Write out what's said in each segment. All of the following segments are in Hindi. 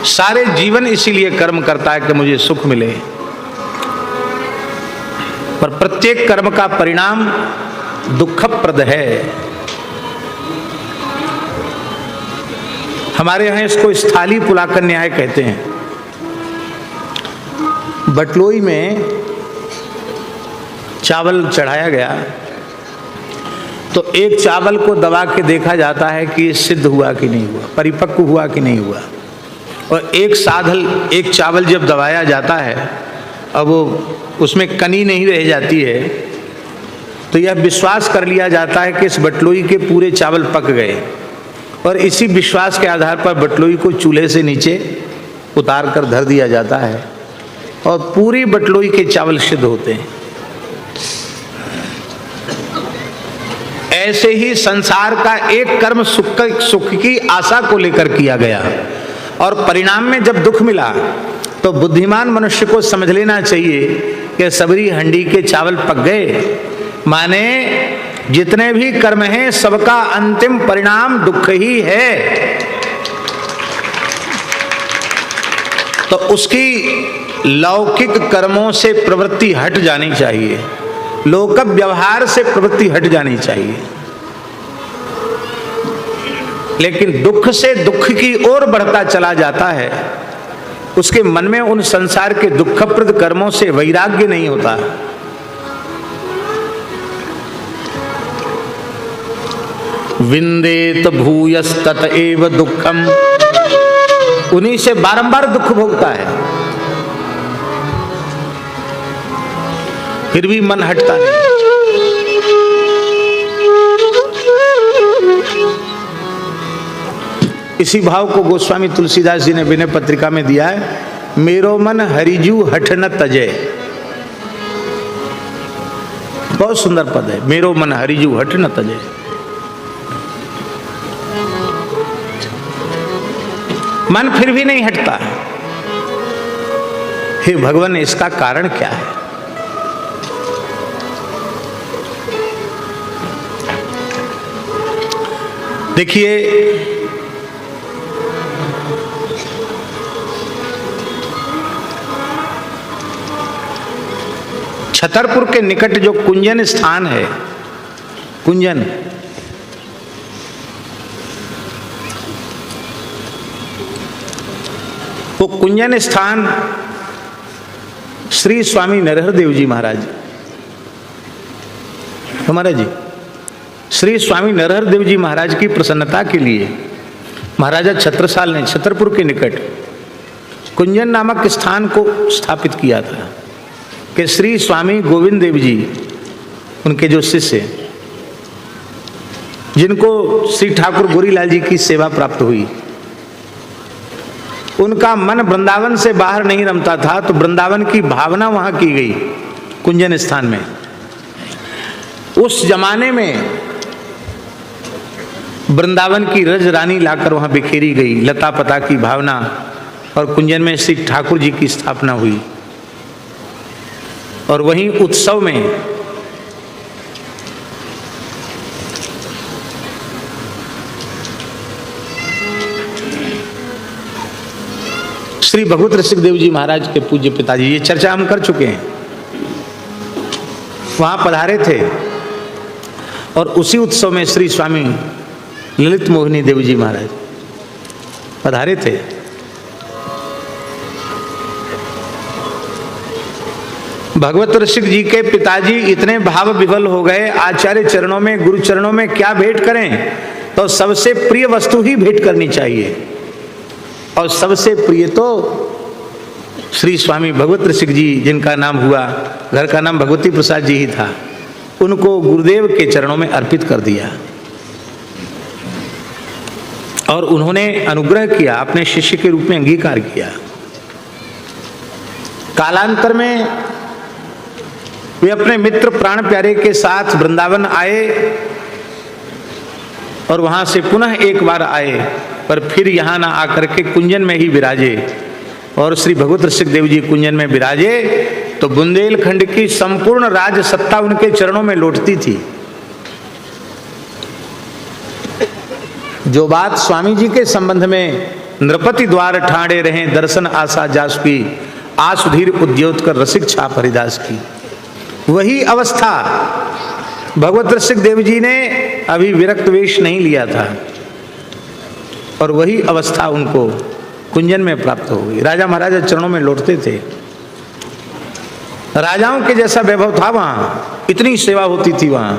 सारे जीवन इसीलिए कर्म करता है कि मुझे सुख मिले, पर प्रत्येक कर्म का परिणाम दुखप्रद है। हमारे यहां इसको स्थाली पुलाकर न्याय कहते हैं। बटलोई में चावल चढ़ाया गया तो एक चावल को दबा के देखा जाता है कि सिद्ध हुआ कि नहीं हुआ, परिपक्व हुआ कि नहीं हुआ। और एक चावल जब दबाया जाता है, अब वो उसमें कनी नहीं रह जाती है, तो यह विश्वास कर लिया जाता है कि इस बटलोई के पूरे चावल पक गए। और इसी विश्वास के आधार पर बटलोई को चूल्हे से नीचे उतार कर धर दिया जाता है और पूरी बटलोई के चावल सिद्ध होते हैं। ऐसे ही संसार का एक कर्म सुख की आशा को लेकर किया गया और परिणाम में जब दुख मिला तो बुद्धिमान मनुष्य को समझ लेना चाहिए कि सबरी हंडी के चावल पक गए, माने जितने भी कर्म हैं सबका अंतिम परिणाम दुख ही है। तो उसकी लौकिक कर्मों से प्रवृत्ति हट जानी चाहिए, लोक व्यवहार से प्रवृत्ति हट जानी चाहिए। लेकिन दुख से दुख की ओर बढ़ता चला जाता है, उसके मन में उन संसार के दुखप्रद कर्मों से वैराग्य नहीं होता। विंदेत भूयस्तत एव दुखम, उन्हीं से बारंबार दुख भोगता है, फिर भी मन हटता नहीं। इसी भाव को गोस्वामी तुलसीदास जी ने विनय पत्रिका में दिया है, मेरो मन हरिजू हठ न तजे। बहुत सुंदर पद है, मेरो मन हरिजू हठ न तजे। मन फिर भी नहीं हटता। हे भगवान, इसका कारण क्या है? देखिए, छतरपुर के निकट जो कुंजन स्थान है, कुंजन, वो कुंजन स्थान श्री स्वामी नरहर देव जी महाराज, हमारा जी श्री स्वामी नरहर देव जी महाराज की प्रसन्नता के लिए महाराजा छत्रसाल ने छतरपुर के निकट कुंजन नामक स्थान को स्थापित किया था कि श्री स्वामी गोविंद देव जी, उनके जो शिष्य, जिनको श्री ठाकुर गोरीलाल जी की सेवा प्राप्त हुई, उनका मन वृंदावन से बाहर नहीं रमता था, तो वृंदावन की भावना वहां की गई कुंजन स्थान में। उस जमाने में वृंदावन की रज रानी लाकर वहां बिखेरी गई, लता पता की भावना, और कुंजन में श्री ठाकुर जी की स्थापना हुई। और वहीं उत्सव में श्री भगवत ऋषिक देव जी महाराज के पूज्य पिताजी, ये चर्चा हम कर चुके हैं, वहां पधारे थे। और उसी उत्सव में श्री स्वामी ललित मोहिनी देव जी महाराज पधारे थे। भगवत ऋषिक जी के पिताजी इतने भाव विवल हो गए, आचार्य चरणों में, गुरु चरणों में क्या भेंट करें, तो सबसे प्रिय वस्तु ही भेंट करनी चाहिए। और सबसे प्रिय तो श्री स्वामी भगवत ऋषिक जी, जिनका नाम हुआ, घर का नाम भगवती प्रसाद जी ही था, उनको गुरुदेव के चरणों में अर्पित कर दिया। और उन्होंने अनुग्रह किया, अपने शिष्य के रूप में अंगीकार किया। कालांतर में वे अपने मित्र प्राण प्यारे के साथ वृंदावन आए और वहां से पुनः एक बार आए, पर फिर यहाँ ना आकर के कुंजन में ही विराजे। और श्री भगवत ऋषिक देव जी कुंजन में विराजे तो बुंदेलखंड की संपूर्ण राज सत्ता उनके चरणों में लौटती थी। जो बात स्वामी जी के संबंध में नृपति द्वार ठाणे रहे दर्शन आशा जास की, आसुधीर उद्योत कर रसिक छाप हरिदास की। वही अवस्था भगवत रसिक देव जी ने अभी विरक्त वेश नहीं लिया था और वही अवस्था उनको कुंजन में प्राप्त हो गई। राजा महाराजा चरणों में लौटते थे, राजाओं के जैसा वैभव था वहां, इतनी सेवा होती थी वहां,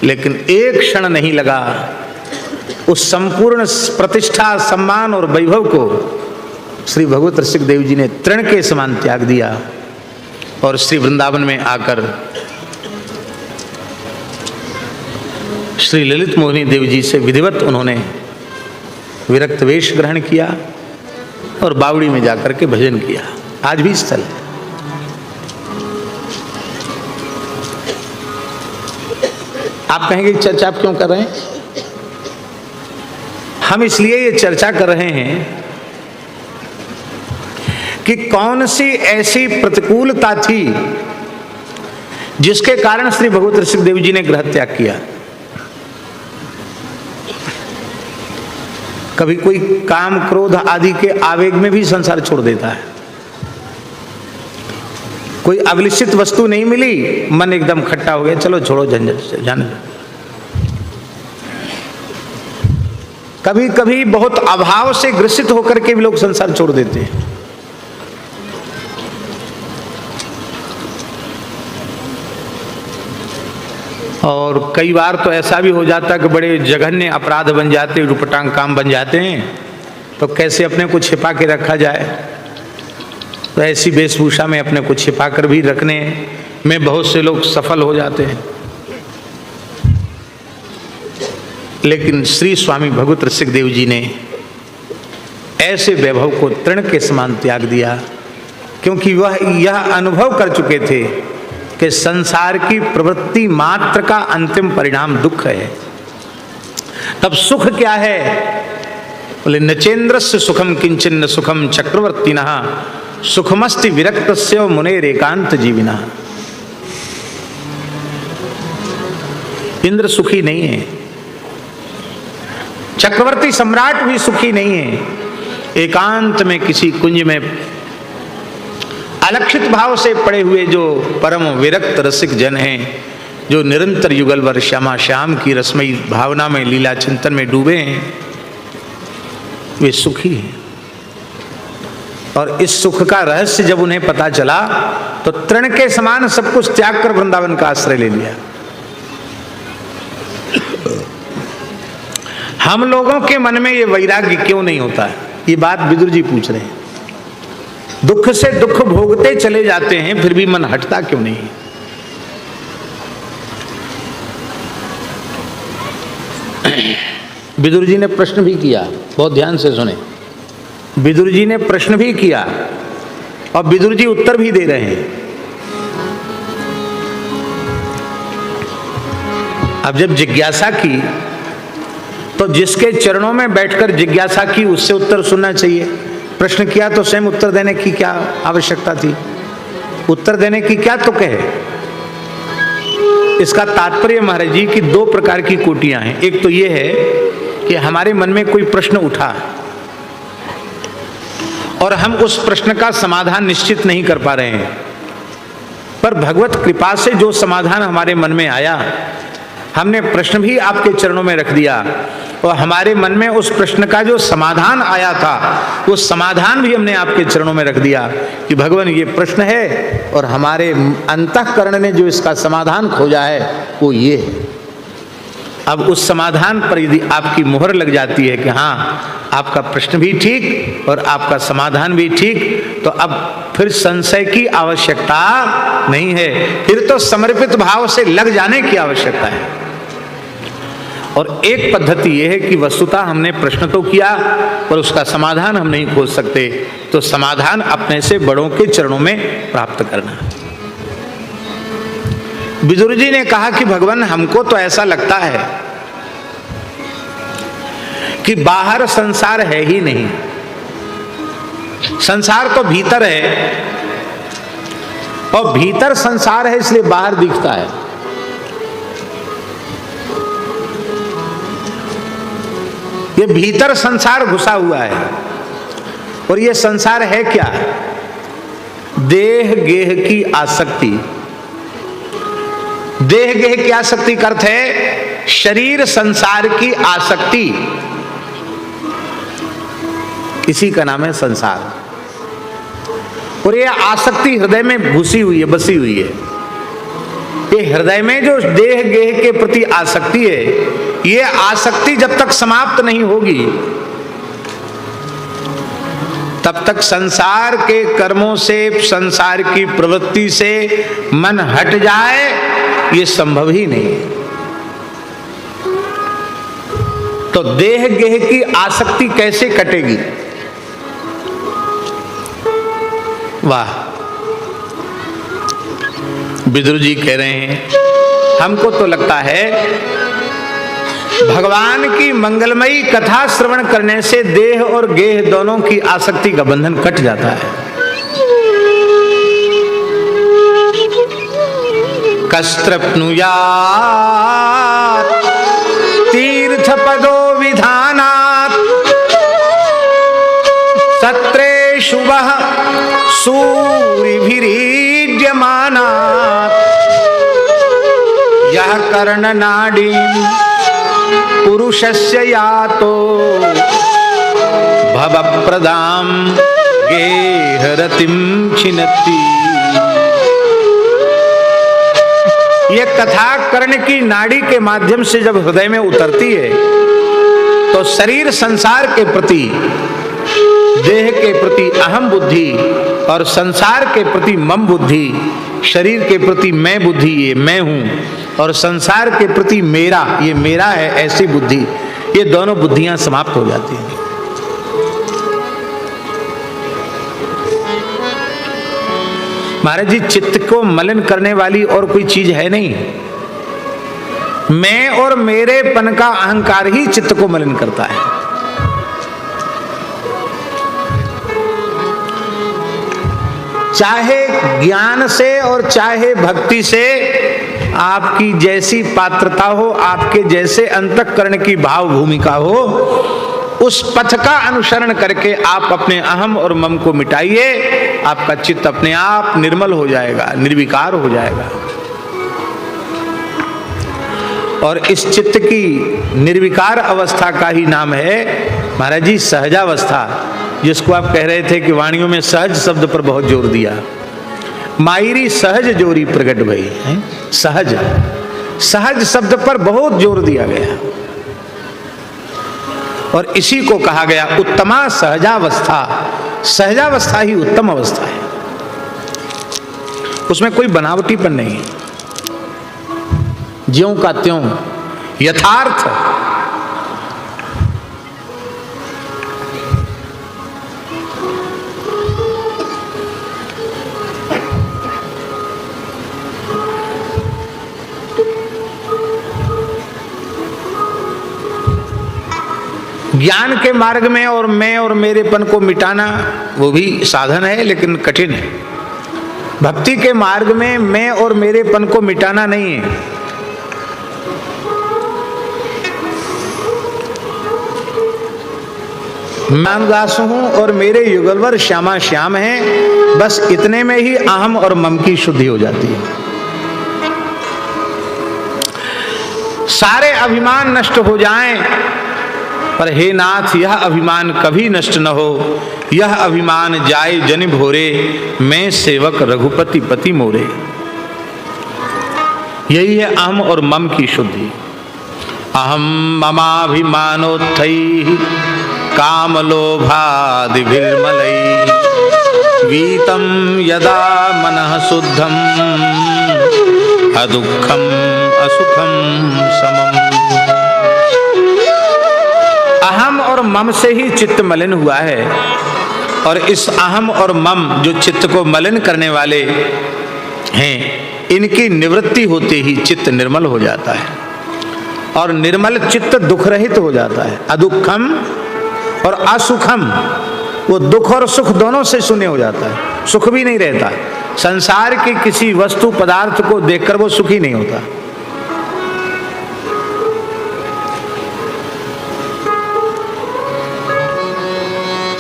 लेकिन एक क्षण नहीं लगा उस संपूर्ण प्रतिष्ठा सम्मान और वैभव को श्री भगवत रसिक देव जी ने तृण के समान त्याग दिया और श्री वृंदावन में आकर श्री ललित मोहिनी देव जी से विधिवत उन्होंने विरक्त वेश ग्रहण किया और बावड़ी में जाकर के भजन किया। आज भी स्थल है। आप कहेंगे चर्चा आप क्यों कर रहे हैं? हम इसलिए ये चर्चा कर रहे हैं कि कौन सी ऐसी प्रतिकूलता थी जिसके कारण श्री भगवत रसिक देव जी ने ग्रह त्याग किया। कभी कोई काम क्रोध आदि के आवेग में भी संसार छोड़ देता है, कोई अभिलषित वस्तु नहीं मिली, मन एकदम खट्टा हो गया, चलो छोड़ो झंझट जाने। कभी कभी बहुत अभाव से ग्रसित होकर के भी लोग संसार छोड़ देते हैं। और कई बार तो ऐसा भी हो जाता है कि बड़े जघन्य अपराध बन जाते, रुपटांग काम बन जाते हैं, तो कैसे अपने को छिपा के रखा जाए। तो ऐसी वेशभूषा में अपने को छिपा कर भी रखने में बहुत से लोग सफल हो जाते हैं। लेकिन श्री स्वामी भगवत रसिक देव जी ने ऐसे वैभव को तृण के समान त्याग दिया, क्योंकि वह यह अनुभव कर चुके थे कि संसार की प्रवृत्ति मात्र का अंतिम परिणाम दुख है। तब सुख क्या है? बोले नचेंद्रस्य सुखम किंचन न सुखम चक्रवर्तिनः सुखमस्ति विरक्तस्य मुनेर एकांत जीविनः। इंद्र सुखी नहीं है, चक्रवर्ती सम्राट भी सुखी नहीं है। एकांत में किसी कुंज में अलक्षित भाव से पड़े हुए जो परम विरक्त रसिक जन हैं, जो निरंतर युगलवर श्यामा श्याम की रसमयी भावना में लीला चिंतन में डूबे हैं, वे सुखी हैं। और इस सुख का रहस्य जब उन्हें पता चला तो तृण के समान सब कुछ त्याग कर वृंदावन का आश्रय ले लिया। हम लोगों के मन में ये वैराग्य क्यों नहीं होता है? ये बात विदुर जी पूछ रहे हैं। दुख से दुख भोगते चले जाते हैं, फिर भी मन हटता क्यों नहीं? विदुर जी ने प्रश्न भी किया, बहुत ध्यान से सुने। विदुर जी ने प्रश्न भी किया और विदुर जी उत्तर भी दे रहे हैं। अब जब जिज्ञासा की तो जिसके चरणों में बैठकर जिज्ञासा की उससे उत्तर सुनना चाहिए। प्रश्न किया तो स्वयं उत्तर देने की क्या आवश्यकता थी? उत्तर देने की क्या तुक है? इसका तात्पर्य महाराज जी की दो प्रकार की कोटियां हैं। एक तो यह है कि हमारे मन में कोई प्रश्न उठा और हम उस प्रश्न का समाधान निश्चित नहीं कर पा रहे हैं, पर भगवत कृपा से जो समाधान हमारे मन में आया, हमने प्रश्न भी आपके चरणों में रख दिया और हमारे मन में उस प्रश्न का जो समाधान आया था वो समाधान भी हमने आपके चरणों में रख दिया कि भगवान ये प्रश्न है और हमारे अंतःकरण ने जो इसका समाधान खोजा है वो ये है। अब उस समाधान पर यदि आपकी मुहर लग जाती है कि हाँ आपका प्रश्न भी ठीक और आपका समाधान भी ठीक, तो अब फिर संशय की आवश्यकता नहीं है, फिर तो समर्पित भाव से लग जाने की आवश्यकता है। और एक पद्धति यह है कि वस्तुतः हमने प्रश्न तो किया पर उसका समाधान हम नहीं खोज सकते, तो समाधान अपने से बड़ों के चरणों में प्राप्त करना। विदुर जी ने कहा कि भगवान हमको तो ऐसा लगता है कि बाहर संसार है ही नहीं, संसार तो भीतर है और भीतर संसार है इसलिए बाहर दिखता है। ये भीतर संसार घुसा हुआ है। और ये संसार है क्या? देह गेह की आसक्ति। देह गेह की आसक्ति का अर्थ है शरीर संसार की आसक्ति, इसी का नाम है संसार। और ये आसक्ति हृदय में घुसी हुई है, बसी हुई है। ये हृदय में जो देह गेह के प्रति आसक्ति है, ये आसक्ति जब तक समाप्त नहीं होगी तब तक संसार के कर्मों से, संसार की प्रवृत्ति से मन हट जाए ये संभव ही नहीं। तो देह गेह की आसक्ति कैसे कटेगी? वाह, विदुर जी कह रहे हैं हमको तो लगता है भगवान की मंगलमयी कथा श्रवण करने से देह और गेह दोनों की आसक्ति का बंधन कट जाता है। कस्तृप्नुयात् तीर्थ पदो विधानात् सत्रेषु वः सूरिभिरीड्यमानात् यः कर्णनाडीम् पुरुषस्य यातो भवप्रदां गेहरतिं छिनत्ति। ये कथा कर्ण की नाड़ी के माध्यम से जब हृदय में उतरती है तो शरीर संसार के प्रति, देह के प्रति अहम बुद्धि और संसार के प्रति मम बुद्धि, शरीर के प्रति मैं बुद्धि, ये मैं हूं, और संसार के प्रति मेरा, ये मेरा है, ऐसी बुद्धि, ये दोनों बुद्धियां समाप्त हो जाती हैं। महाराज जी, चित्त को मलिन करने वाली और कोई चीज है नहीं। मैं और मेरेपन का अहंकार ही चित्त को मलिन करता है। चाहे ज्ञान से और चाहे भक्ति से आपकी जैसी पात्रता हो, आपके जैसे अंतःकरण की भाव भूमिका हो, उस पथ का अनुसरण करके आप अपने अहम और मम को मिटाइए, आपका चित्त अपने आप निर्मल हो जाएगा, निर्विकार हो जाएगा। और इस चित्त की निर्विकार अवस्था का ही नाम है महाराज जी सहजावस्था, जिसको आप कह रहे थे कि वाणियों में सहज शब्द पर बहुत जोर दिया। मायरी सहज जोरी प्रकट भई है, सहज, सहज शब्द पर बहुत जोर दिया गया और इसी को कहा गया उत्तमा सहजावस्था। सहजावस्था ही उत्तम अवस्था है, उसमें कोई बनावटीपन नहीं है, ज्यों का त्यों यथार्थ। ज्ञान के मार्ग में और मैं और मेरेपन को मिटाना वो भी साधन है, लेकिन कठिन है। भक्ति के मार्ग में मैं और मेरेपन को मिटाना नहीं है। मैं दास हूं और मेरे युगलवर श्यामा श्याम हैं, बस इतने में ही अहम और मम की शुद्धि हो जाती है। सारे अभिमान नष्ट हो जाएं, पर हे नाथ यह अभिमान कभी नष्ट न हो, यह अभिमान जाए जनि भोरे, मैं सेवक रघुपति पति मोरे। यही है अहम और मम की शुद्धि। अहम ममाभिमानोत्थैः कामलोभादिभिर्मलैः वीतं यदा मनः शुद्धं अदुःखम् असुखं समम्। अहम और मम से ही चित्त मलिन हुआ है, और इस अहम और मम जो चित्त को मलिन करने वाले हैं, इनकी निवृत्ति होते ही चित्त निर्मल हो जाता है, और निर्मल चित्त दुख रहित हो जाता है। अदुःखम और असुखम, वो दुख और सुख दोनों से शून्य हो जाता है, सुख भी नहीं रहता। संसार की किसी वस्तु पदार्थ को देखकर वो सुखी नहीं होता।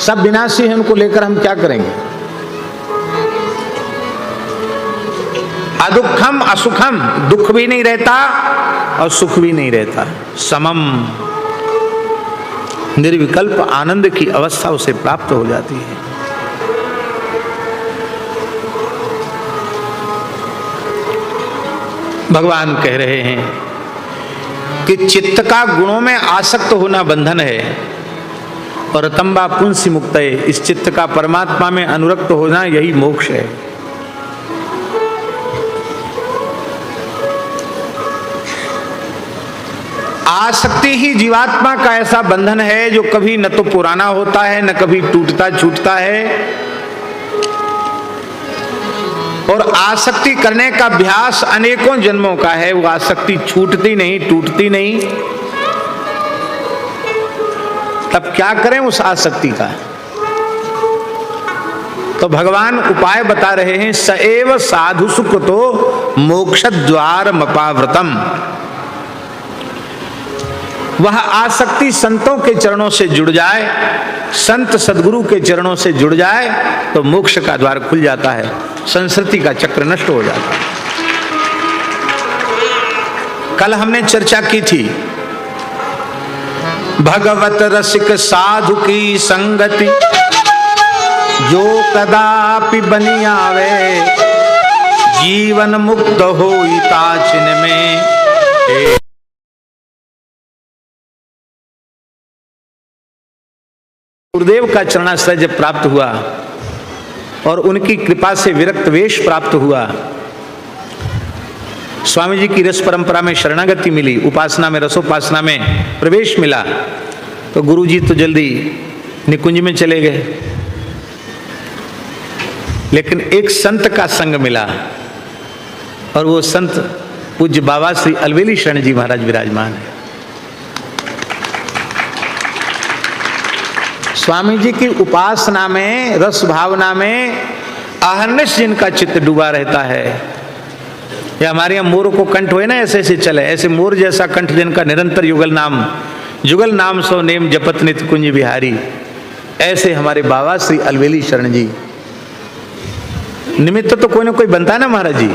सब विनाशी हैं, उनको लेकर हम क्या करेंगे। अदुखम असुखम, दुख भी नहीं रहता और सुख भी नहीं रहता, समम निर्विकल्प आनंद की अवस्था उसे प्राप्त हो जाती है। भगवान कह रहे हैं कि चित्त का गुणों में आसक्त होना बंधन है और तंबा पुंसी मुक्त है, इस चित्त का परमात्मा में अनुरक्त होना यही मोक्ष है। आसक्ति ही जीवात्मा का ऐसा बंधन है जो कभी न तो पुराना होता है न कभी टूटता छूटता है, और आसक्ति करने का अभ्यास अनेकों जन्मों का है। वो आसक्ति छूटती नहीं, टूटती नहीं, तब क्या करें उस आसक्ति का। तो भगवान उपाय बता रहे हैं, सएव साधु सुख तो मोक्ष द्वार मपाव्रतम। वह आसक्ति संतों के चरणों से जुड़ जाए, संत सदगुरु के चरणों से जुड़ जाए तो मोक्ष का द्वार खुल जाता है, संस्कृति का चक्र नष्ट हो जाता है। कल हमने चर्चा की थी भगवत रसिक साधु की संगति जो कदापि बनी आवे, जीवन मुक्त होई ताचिन में। गुरुदेव का चरणाश्रय जब प्राप्त हुआ और उनकी कृपा से विरक्त वेश प्राप्त हुआ, स्वामी जी की रस परंपरा में शरणागति मिली, उपासना में रसोपासना में प्रवेश मिला, तो गुरु जी तो जल्दी निकुंज में चले गए। लेकिन एक संत का संग मिला और वो संत पूज्य बाबा श्री अलवेली शरण जी महाराज विराजमान है। स्वामी जी की उपासना में, रस भावना में अहर्निश जिनका चित्त डूबा रहता है, या हमारे यहाँ मोर को कंठ हुए ना ऐसे ऐसे चले, ऐसे मोर जैसा कंठ जिनका निरंतर जुगल नाम सो नेम जपत नित कुंज बिहारी, ऐसे हमारे बाबा श्री अलवेली शरण जी। निमित्त तो कोई ना कोई बनता ना महाराज जी।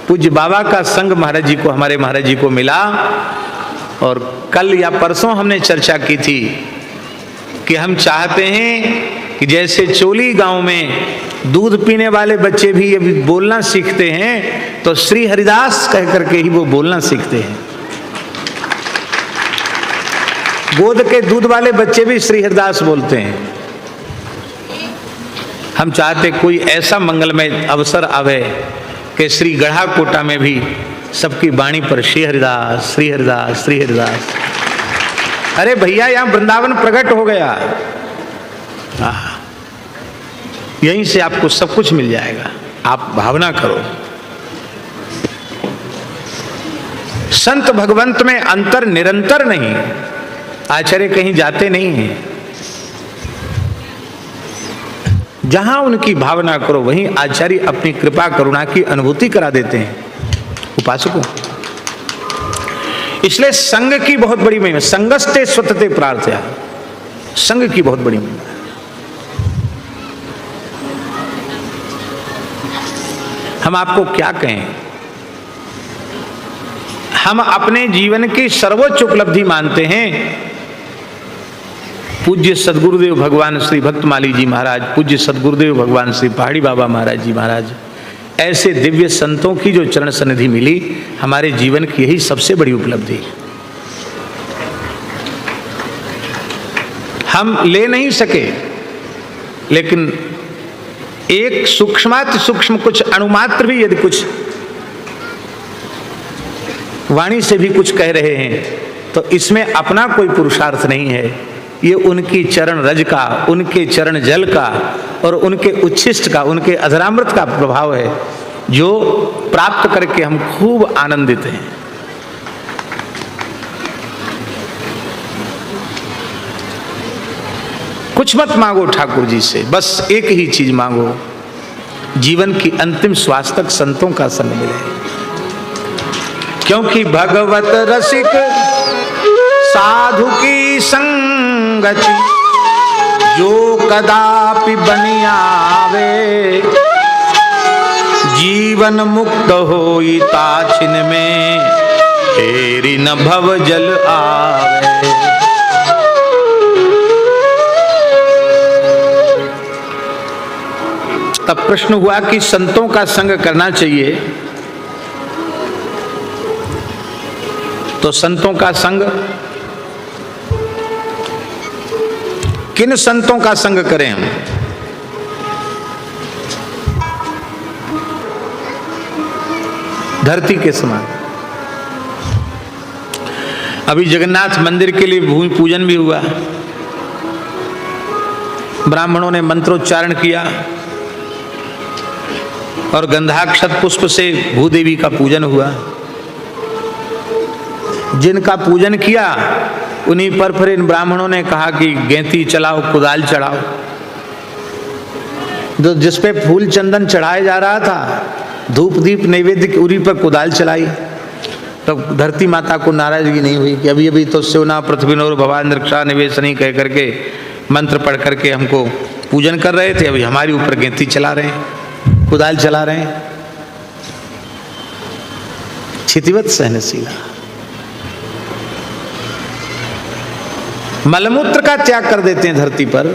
पूज्य बाबा का संग महाराज जी को, हमारे महाराज जी को मिला। और कल या परसों हमने चर्चा की थी कि हम चाहते हैं कि जैसे चोली गांव में दूध पीने वाले बच्चे भी अभी बोलना सीखते हैं, तो श्री हरिदास कह करके ही वो बोलना सीखते हैं। गोद के दूध वाले बच्चे भी श्री हरिदास बोलते हैं। हम चाहते कोई ऐसा मंगलमय अवसर आवे कि श्री गढ़ा कोटा में भी सबकी वाणी पर श्री हरिदास, श्री हरिदास, श्री हरिदास। अरे भैया, यहां वृंदावन प्रकट हो गया, यहीं से आपको सब कुछ मिल जाएगा, आप भावना करो। संत भगवंत में अंतर निरंतर नहीं, आचार्य कहीं जाते नहीं हैं। जहां उनकी भावना करो वहीं आचार्य अपनी कृपा करुणा की अनुभूति करा देते हैं उपासकों। इसलिए संघ की बहुत बड़ी महिमा, संगस्ते स्वतते प्रार्थया, संघ की बहुत बड़ी महिमा। हम आपको क्या कहें, हम अपने जीवन की सर्वोच्च उपलब्धि मानते हैं पूज्य सदगुरुदेव भगवान श्री भक्तमाली जी महाराज, पूज्य सदगुरुदेव भगवान श्री पहाड़ी बाबा महाराज जी महाराज, ऐसे दिव्य संतों की जो चरण सन्निधि मिली, हमारे जीवन की यही सबसे बड़ी उपलब्धि। हम ले नहीं सके, लेकिन एक सूक्ष्माति सूक्ष्म कुछ अणुमात्र भी यदि कुछ वाणी से भी कुछ कह रहे हैं, तो इसमें अपना कोई पुरुषार्थ नहीं है। ये उनकी चरण रज का, उनके चरण जल का और उनके उच्छिष्ट का, उनके अधरामृत का प्रभाव है, जो प्राप्त करके हम खूब आनंदित हैं। कुछ मत मांगो ठाकुर जी से, बस एक ही चीज मांगो, जीवन की अंतिम श्वास तक संतों का संग मिले। क्योंकि भगवत रसिक साधु की संगति जो कदापि बनि आवे, जीवन मुक्त होई ताछिन में, फेरी न भव जल आवे। तब प्रश्न हुआ कि संतों का संग करना चाहिए, तो संतों का संग, किन संतों का संग करें हम? धरती के समान। अभी जगन्नाथ मंदिर के लिए भूमि पूजन भी हुआ, ब्राह्मणों ने मंत्रोच्चारण किया और गंधाक्षत पुष्प से भूदेवी का पूजन हुआ। जिनका पूजन किया उन्हीं पर फिर इन ब्राह्मणों ने कहा कि गेंती चलाओ, कुदाल चढ़ाओ। जो जिस पे फूल चंदन चढ़ाया जा रहा था, धूप दीप नैवेद्य की उरी पर कुदाल चलाई। तो धरती माता को नाराजगी नहीं हुई कि अभी अभी तो शिवना पृथ्वीनोर भवान रक्षा निवेशनी कह करके मंत्र पढ़ करके हमको पूजन कर रहे थे, अभी हमारे ऊपर गेंती चला रहे हैं, कुदाल चला रहे हैं। क्षितिवत सहनशीला। मलमूत्र का त्याग कर देते हैं धरती पर,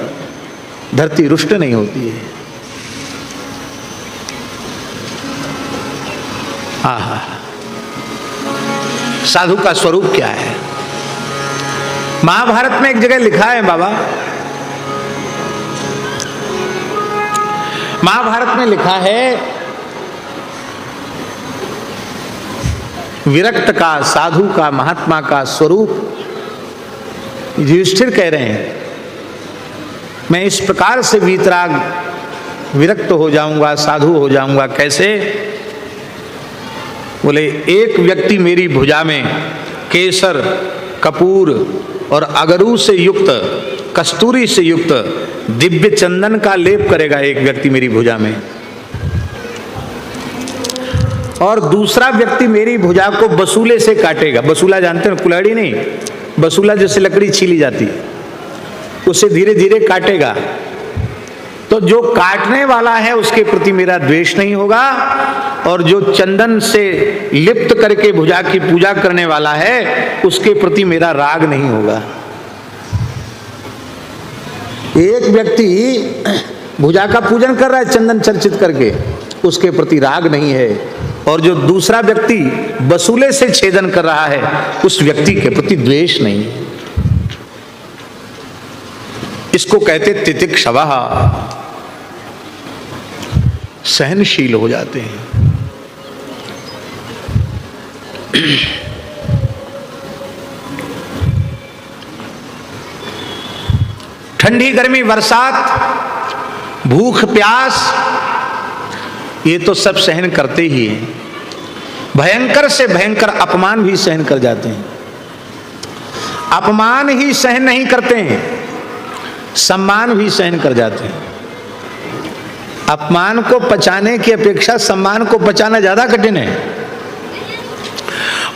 धरती रुष्ट नहीं होती है। आहा, साधु का स्वरूप क्या है? महाभारत में एक जगह लिखा है बाबा, महाभारत में लिखा है, विरक्त का, साधु का, महात्मा का स्वरूप युधिष्ठिर कह रहे हैं, मैं इस प्रकार से वीतराग विरक्त हो जाऊंगा, साधु हो जाऊंगा। कैसे? बोले, एक व्यक्ति मेरी भुजा में केसर, कपूर और अगरू से युक्त, कस्तूरी से युक्त दिव्य चंदन का लेप करेगा एक व्यक्ति मेरी भुजा में, और दूसरा व्यक्ति मेरी भुजा को बसूले से काटेगा। बसूला जानते हैं? कुल्हाड़ी नहीं, बसूला जैसे लकड़ी छीली जाती है, उसे धीरे धीरे काटेगा। तो जो काटने वाला है उसके प्रति मेरा द्वेष नहीं होगा, और जो चंदन से लिप्त करके भुजा की पूजा करने वाला है उसके प्रति मेरा राग नहीं होगा। एक व्यक्ति भुजा का पूजन कर रहा है चंदन चर्चित करके, उसके प्रति राग नहीं है, और जो दूसरा व्यक्ति बसूले से छेदन कर रहा है उस व्यक्ति के प्रति द्वेष नहीं है। इसको कहते तितिक्षवः, सहनशील हो जाते हैं। ठंडी गर्मी बरसात, भूख प्यास, ये तो सब सहन करते ही हैं। भयंकर से भयंकर अपमान भी सहन कर जाते हैं। अपमान ही सहन नहीं करते हैं, सम्मान भी सहन कर जाते हैं। अपमान को पचाने की अपेक्षा सम्मान को पचाना ज्यादा कठिन है,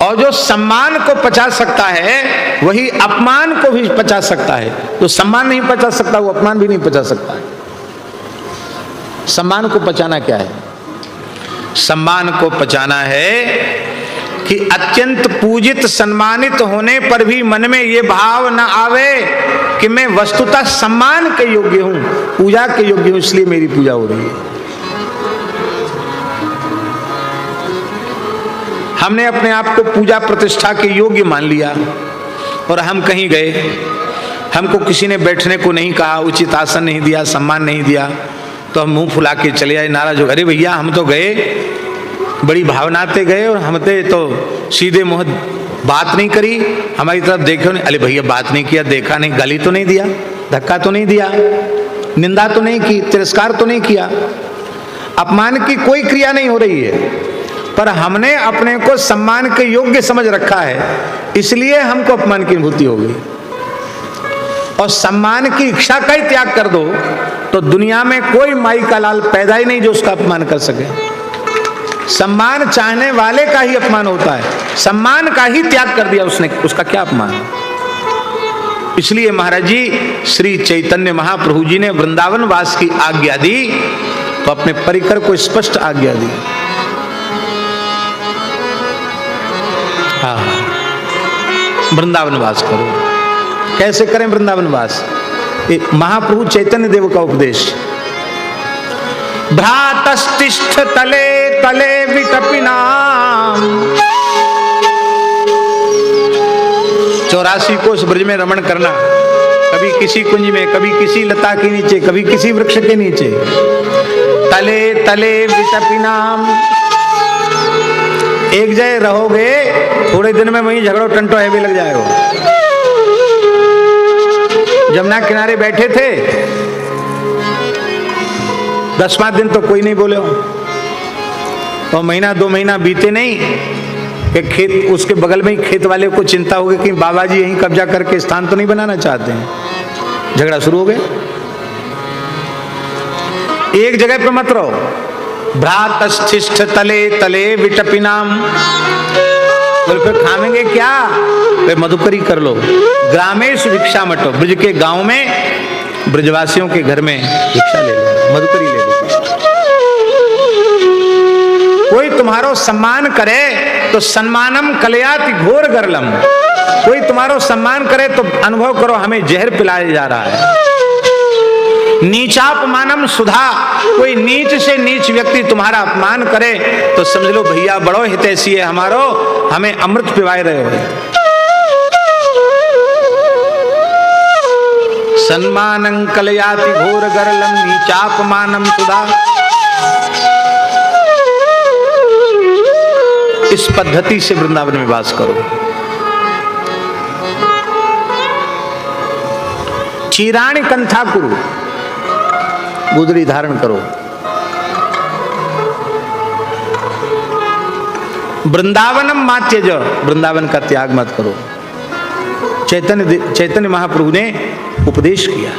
और जो सम्मान को पचा सकता है वही अपमान को भी पचा सकता है। जो सम्मान नहीं पचा सकता वो अपमान भी नहीं पचा सकता है। सम्मान को पचाना क्या है? सम्मान को पचाना है कि अत्यंत पूजित सम्मानित होने पर भी मन में ये भाव न आवे कि मैं वस्तुतः सम्मान के योग्य हूं, पूजा के योग्य हूं, इसलिए मेरी पूजा हो रही है। हमने अपने आप को पूजा प्रतिष्ठा के योग्य मान लिया, और हम कहीं गए, हमको किसी ने बैठने को नहीं कहा, उचित आसन नहीं दिया, सम्मान नहीं दिया, तो हम मुंह फुला के चले आए, नाराज हो। अरे भैया, हम तो गए, बड़ी भावनाते गए, और हमने तो सीधे मुंह बात नहीं करी, हमारी तरफ देखो नहीं। अरे भैया, बात नहीं किया, देखा नहीं, गाली तो नहीं दिया, धक्का तो नहीं दिया, निंदा तो नहीं की, तिरस्कार तो नहीं किया, अपमान की कोई क्रिया नहीं हो रही है, पर हमने अपने को सम्मान के योग्य समझ रखा है, इसलिए हमको अपमान की अनुभूति हो गई। और सम्मान की इच्छा का ही त्याग कर दो तो दुनिया में कोई माई का लाल पैदा ही नहीं जो उसका अपमान कर सके। सम्मान चाहने वाले का ही अपमान होता है, सम्मान का ही त्याग कर दिया उसने, उसका क्या अपमान? इसलिए महाराज जी श्री चैतन्य महाप्रभु जी ने वृंदावन वास की आज्ञा दी तो अपने परिकर को स्पष्ट आज्ञा दी। हाँ, वृंदावन वास करो। कैसे करें वृंदावन वास? महाप्रभु चैतन्य देव का उपदेश। भ्रातस्तिष्ठ तले तले विटपिनाम, 84 कोस ब्रज में रमण करना, कभी किसी कुंज में, कभी किसी लता के नीचे, कभी किसी वृक्ष के नीचे। तले तले विटपिनाम, एक जगह रहोगे थोड़े दिन में वहीं झगड़ो टंटो है भी लग जाएगा। जमुना किनारे बैठे थे, 10वां दिन तो कोई नहीं बोले हो, और महीना 2 महीना बीते नहीं कि खेत, उसके बगल में ही खेत वाले को चिंता हो गई कि बाबा जी यहीं कब्जा करके स्थान तो नहीं बनाना चाहते हैं, झगड़ा शुरू हो गया। एक जगह पे मत रहो। भ्रातस्तिष्ठ तले तले विटपिनाम, बोले फिर खावेंगे क्या? फिर मधुकरी कर लो। ग्रामेश भिक्षा मटो, ब्रज के गांव में ब्रजवासियों के घर में भिक्षा ले लो, मधुकरी ले लो। कोई तुम्हारो सम्मान करे तो सम्मानम कलयाति घोर गरलम, कोई तुम्हारो सम्मान करे तो अनुभव करो हमें जहर पिलाया जा रहा है। नीचापमानम सुधा, कोई नीच से नीच व्यक्ति तुम्हारा अपमान करे तो समझ लो भैया बड़ो हितैषी है हमारो, हमें अमृत पिवाए रहे हो। सम्मानं कलयाति घोर गरलम नीचापमानम सुधा। इस पद्धति से वृंदावन में वास करो। चीराणि कंथा कुरु, गुदड़ी धारण करो। वृंदावनम मात्यज, वृंदावन का त्याग मत करो। चैतन्य महाप्रभु ने उपदेश किया।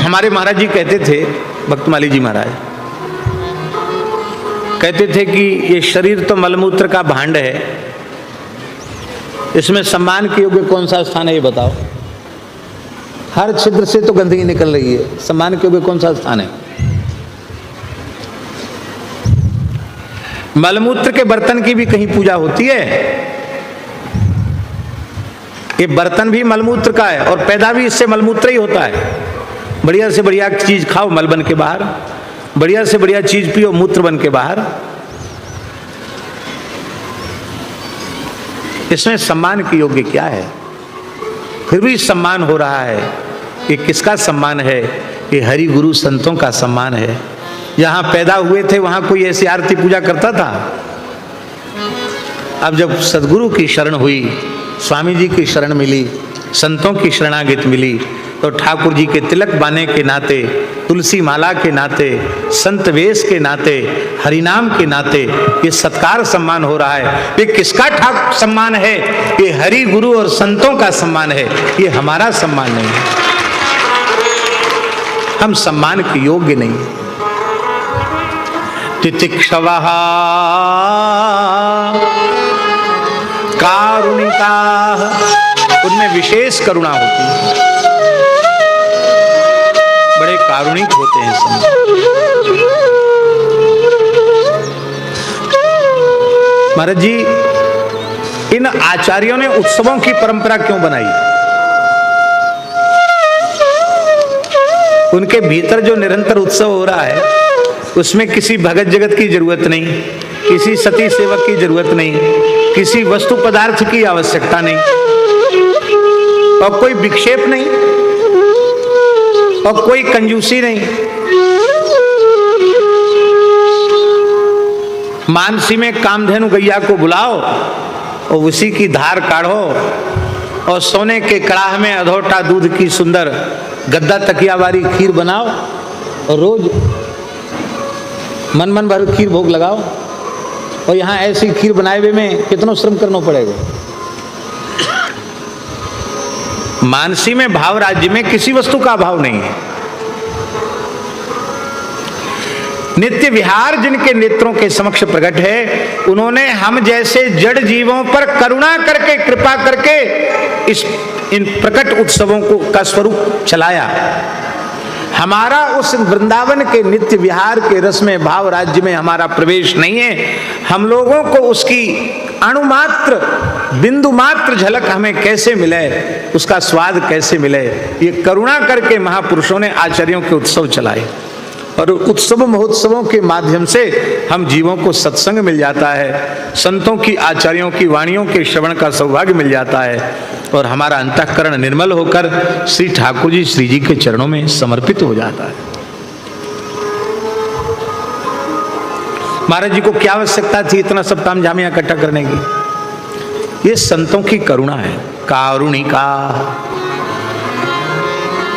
हमारे महाराज जी कहते थे, भक्तमाली जी महाराज कहते थे कि ये शरीर तो मलमूत्र का भांड है, इसमें सम्मान के योग्य कौन सा स्थान है ये बताओ। हर छिद्र से तो गंदगी निकल रही है, सम्मान के योग्य कौन सा स्थान है? मलमूत्र के बर्तन की भी कहीं पूजा होती है? ये बर्तन भी मलमूत्र का है और पैदा भी इससे मलमूत्र ही होता है। बढ़िया से बढ़िया चीज खाओ मल बन के बाहर, बढ़िया से बढ़िया चीज पियो मूत्र बन के बाहर। इसमें सम्मान के योग्य क्या है? फिर भी सम्मान हो रहा है। ये किसका सम्मान है? ये हरि गुरु संतों का सम्मान है। जहां पैदा हुए थे वहां कोई ऐसी आरती पूजा करता था? अब जब सदगुरु की शरण हुई, स्वामी जी की शरण मिली, संतों की शरणागति मिली, तो ठाकुर जी के तिलक बाने के नाते, तुलसी माला के नाते, संत वेश के नाते, हरिनाम के नाते ये सत्कार सम्मान हो रहा है। ये किसका ठाकुर सम्मान है? ये हरि गुरु और संतों का सम्मान है, ये हमारा सम्मान नहीं है। हम सम्मान के योग्य नहीं है। तितिक्षवः कारुणिकाः, उनमें विशेष करुणा होती है, बड़े कारुणिक होते हैं संत। महाराज जी, इन आचार्यों ने उत्सवों की परंपरा क्यों बनाई? उनके भीतर जो निरंतर उत्सव हो रहा है उसमें किसी भगत जगत की जरूरत नहीं, किसी सती सेवक की जरूरत नहीं, किसी वस्तु पदार्थ की आवश्यकता नहीं, और कोई विक्षेप नहीं, और कोई कंजूसी नहीं। मानसी में कामधेनु गैया को बुलाओ और उसी की धार काढ़ो, और सोने के कड़ाह में अधोटा दूध की सुंदर गद्दा तकिया वाली खीर बनाओ, और रोज मन मन भर खीर भोग लगाओ। और यहाँ ऐसी खीर बनाए हुए में कितना श्रम करना पड़ेगा। मानसी में भाव राज्य में किसी वस्तु का अभाव नहीं है। नित्य विहार जिनके नेत्रों के समक्ष प्रकट है, उन्होंने हम जैसे जड़ जीवों पर करुणा करके, कृपा करके इन प्रकट उत्सवों को का स्वरूप चलाया। हमारा उस वृंदावन के नित्य विहार के रस में, भाव राज्य में हमारा प्रवेश नहीं है। हम लोगों को उसकी अणुमात्र, बिंदु मात्र झलक हमें कैसे मिले, उसका स्वाद कैसे मिले, ये करुणा करके महापुरुषों ने आचार्यों के उत्सव चलाए। और उत्सव महोत्सवों के माध्यम से हम जीवों को सत्संग मिल जाता है, संतों की, आचार्यों की वाणियों के श्रवण का सौभाग्य मिल जाता है, और हमारा अंतःकरण निर्मल होकर श्री ठाकुर जी, श्री जी के चरणों में समर्पित हो जाता है। महाराज जी को क्या आवश्यकता थी इतना सब तामझाम इकट्ठा करने की? ये संतों की करुणा है, कारुणिका।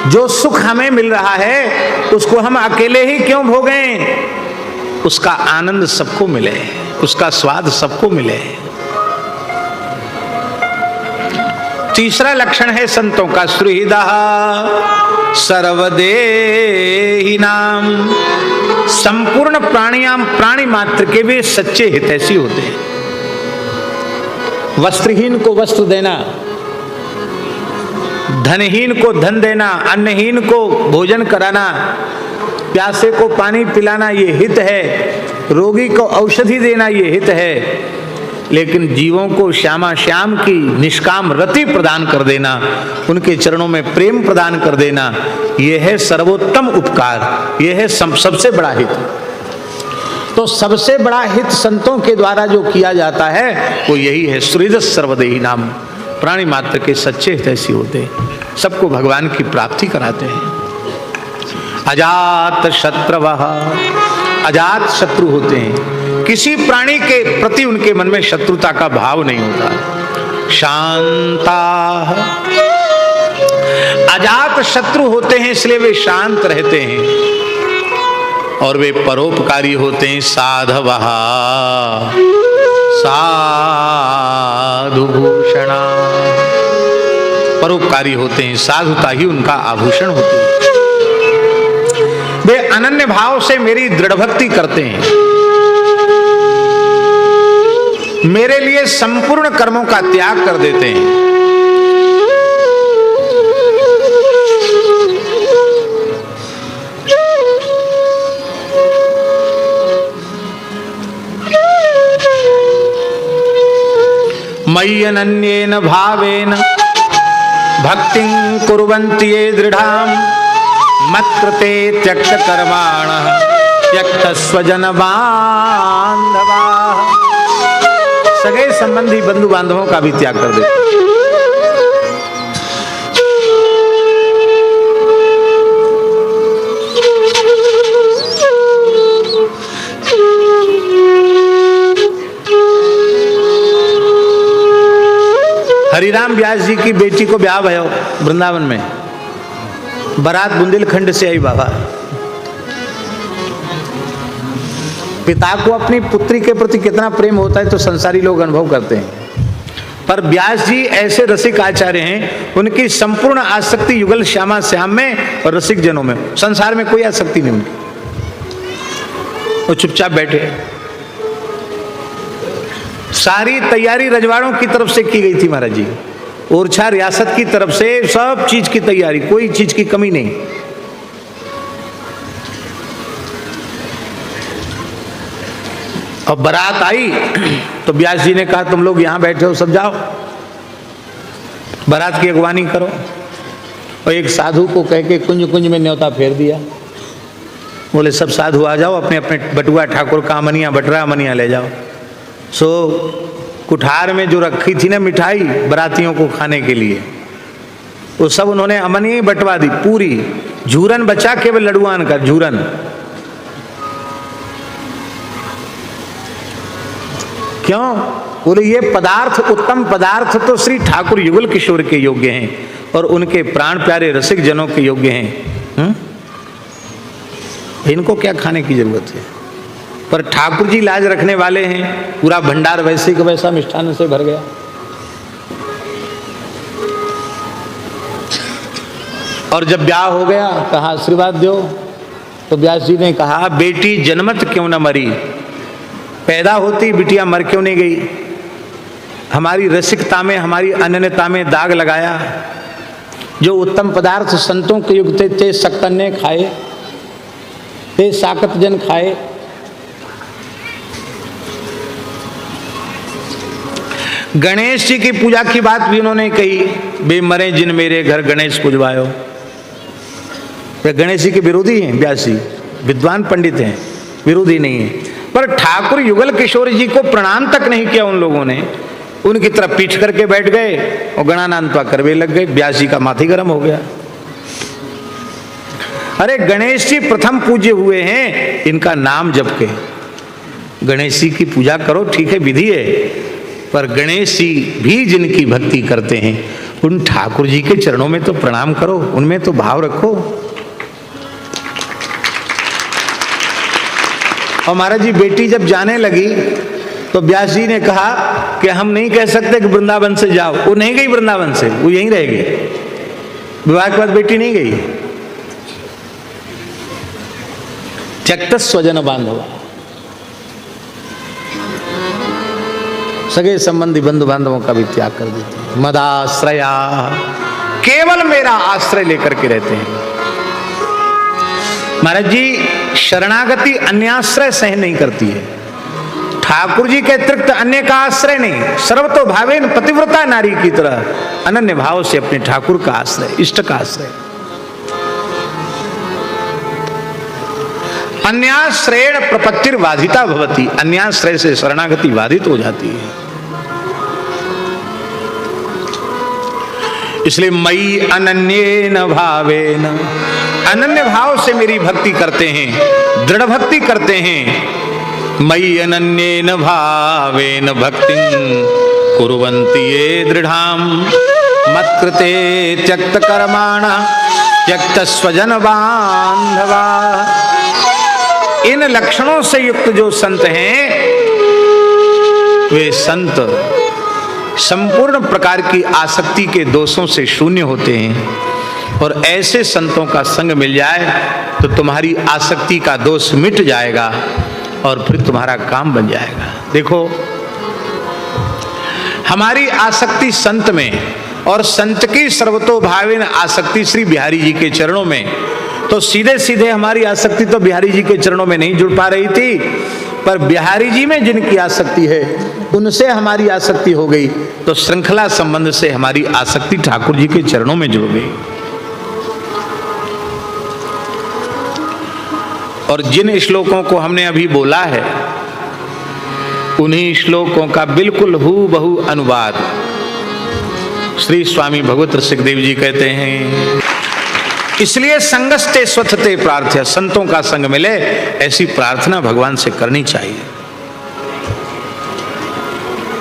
जो सुख हमें मिल रहा है उसको हम अकेले ही क्यों भोगें? उसका आनंद सबको मिले, उसका स्वाद सबको मिले। तीसरा लक्षण है संतों का, सुहृदः सर्वदेहिनाम। संपूर्ण प्राणी मात्र के वे सच्चे हितैषी होते हैं। वस्त्रहीन को वस्त्र देना, धनहीन को धन देना, अन्नहीन को भोजन कराना, प्यासे को पानी पिलाना, ये हित है। रोगी को औषधि देना, ये हित है। लेकिन जीवों को श्यामा श्याम की निष्काम रति प्रदान कर देना, उनके चरणों में प्रेम प्रदान कर देना, यह है सर्वोत्तम उपकार, यह है सबसे बड़ा हित। तो सबसे बड़ा हित संतों के द्वारा जो किया जाता है वो यही है, सुहृद सर्वदेही नाम। प्राणी मात्र के सच्चे हितैषी होते हैं, सबको भगवान की प्राप्ति कराते हैं। अजात शत्रवः, अजात शत्रु होते हैं, किसी प्राणी के प्रति उनके मन में शत्रुता का भाव नहीं होता। शांता, अजात शत्रु होते हैं इसलिए वे शांत रहते हैं, और वे परोपकारी होते हैं। साधवः, साधुभूषणा, परोपकारी होते हैं, साधुता ही उनका आभूषण होती है। वे अनन्य भाव से मेरी दृढ़ भक्ति करते हैं, मेरे लिए संपूर्ण कर्मों का त्याग कर देते हैं। मयि अनन्येन भावेन भक्तिं कुर्वन्ति ये दृढ़ां, मत्कृते त्यक्त कर्माणः त्यक्त स्वजन बांधवाः। सगे संबंधी बंधु बांधवों का भी त्याग कर देते। हरिराम व्यास जी की बेटी को ब्याह भयो वृंदावन में, बारात बुंदेलखंड से आई बाबा। पिता को अपनी पुत्री के प्रति कितना प्रेम होता है तो संसारी लोग अनुभव करते हैं, पर व्यास जी ऐसे रसिक आचार्य हैं, उनकी संपूर्ण आसक्ति युगल श्यामा श्याम में और रसिक जनों में, संसार में कोई आसक्ति नहीं उनकी। वो चुपचाप बैठे। सारी तैयारी रजवाड़ों की तरफ से की गई थी महाराज जी, ओरछा रियासत की तरफ से सब चीज की तैयारी, कोई चीज की कमी नहीं। अब बारात आई तो व्यास जी ने कहा तुम लोग यहां बैठे हो, सब जाओ बारात की अगवानी करो। और एक साधु को कह के कुंज कुंज में न्योता फेर दिया। बोले सब साधु आ जाओ, अपने अपने बटुआ ठाकुर का अमनिया बटरा अमनिया ले जाओ। सो कुठार में जो रखी थी ना मिठाई बरातियों को खाने के लिए, वो सब उन्होंने अमनिया ही बंटवा दी पूरी। झूरन बचा केवल लडुआन का झूरन। क्यों? बोले ये पदार्थ, उत्तम पदार्थ तो श्री ठाकुर युगल किशोर के योग्य हैं और उनके प्राण प्यारे रसिक जनों के योग्य हैं। इनको क्या खाने की जरूरत है? पर ठाकुर जी लाज रखने वाले हैं, पूरा भंडार वैसे का वैसा मिष्ठान से भर गया। और जब ब्याह हो गया कहा आशीर्वाद दो, तो व्यास जी ने कहा, बेटी जन्मत क्यों न मरी, पैदा होती बिटिया मर क्यों नहीं गई। हमारी रसिकता में, हमारी अनन्यता में दाग लगाया। जो उत्तम पदार्थ संतों के युग ते सक्तन्य खाए, ते साकत जन खाए। गणेश जी की पूजा की बात भी उन्होंने कही, बे मरे जिन मेरे घर गणेश पूजवायो। वे गणेश जी के विरोधी हैं व्यास जी, विद्वान पंडित हैं, विरोधी नहीं है। पर ठाकुर युगल किशोर जी को प्रणाम तक नहीं किया उन लोगों ने, उनकी तरफ पीठ करके बैठ गए और गणानांतवा करवे लग गए। व्यास जी का माथी गर्म हो गया। अरे गणेश जी प्रथम पूज्य हुए हैं, इनका नाम जप के गणेश जी की पूजा करो, ठीक है विधि है, पर गणेश जी भी जिनकी भक्ति करते हैं उन ठाकुर जी के चरणों में तो प्रणाम करो, उनमें तो भाव रखो। और महाराज जी बेटी जब जाने लगी तो व्यास जी ने कहा कि हम नहीं कह सकते कि वृंदावन से जाओ। वो नहीं गई वृंदावन से, वो यहीं रह गई। विवाह के बाद बेटी नहीं गई। त्यक्त स्वजन बांधवा, सगे संबंधी बंधु बांधवों का भी त्याग कर देते हैं। मदाश्रया, केवल मेरा आश्रय लेकर के रहते हैं। महाराज जी शरणागति अन्याश्रय सहन नहीं करती है। ठाकुर जी के अतिरिक्त अन्य का आश्रय नहीं। सर्वतो भावेन पतिव्रता नारी की तरह अनन्य भाव से अपने ठाकुर का आश्रय, इष्ट का आश्रय। अन्याश्रयण प्रपत्तिर बाधिता भवती, अन्याश्रय से शरणागति बाधित हो जाती है। इसलिए मई अनन्येन भावेन, अनन्य भाव से मेरी भक्ति करते हैं, दृढ़ भक्ति करते हैं। मई अनन्येन भावेन भक्तिं कुर्वन्ति ये दृढ़ाम, मत्कृते त्यक्त कर्माणा त्यक्त स्वजन बांधवा। इन लक्षणों से युक्त जो संत हैं, वे संत संपूर्ण प्रकार की आसक्ति के दोषों से शून्य होते हैं। और ऐसे संतों का संग मिल जाए तो तुम्हारी आसक्ति का दोष मिट जाएगा और फिर तुम्हारा काम बन जाएगा। देखो, हमारी आसक्ति संत में और संत की सर्वतोभावेन आसक्ति श्री बिहारी जी के चरणों में, तो सीधे सीधे हमारी आसक्ति तो बिहारी जी के चरणों में नहीं जुड़ पा रही थी, पर बिहारी जी में जिनकी आसक्ति है उनसे हमारी आसक्ति हो गई, तो श्रृंखला संबंध से हमारी आसक्ति ठाकुर जी के चरणों में जुड़ गई। और जिन श्लोकों को हमने अभी बोला है, उन्हीं श्लोकों का बिल्कुल हूबहू अनुवाद श्री स्वामी भगवत ऋषिकदेव जी कहते हैं। इसलिए संगस्ते स्वथते प्रार्थ्य, संतों का संग मिले ऐसी प्रार्थना भगवान से करनी चाहिए,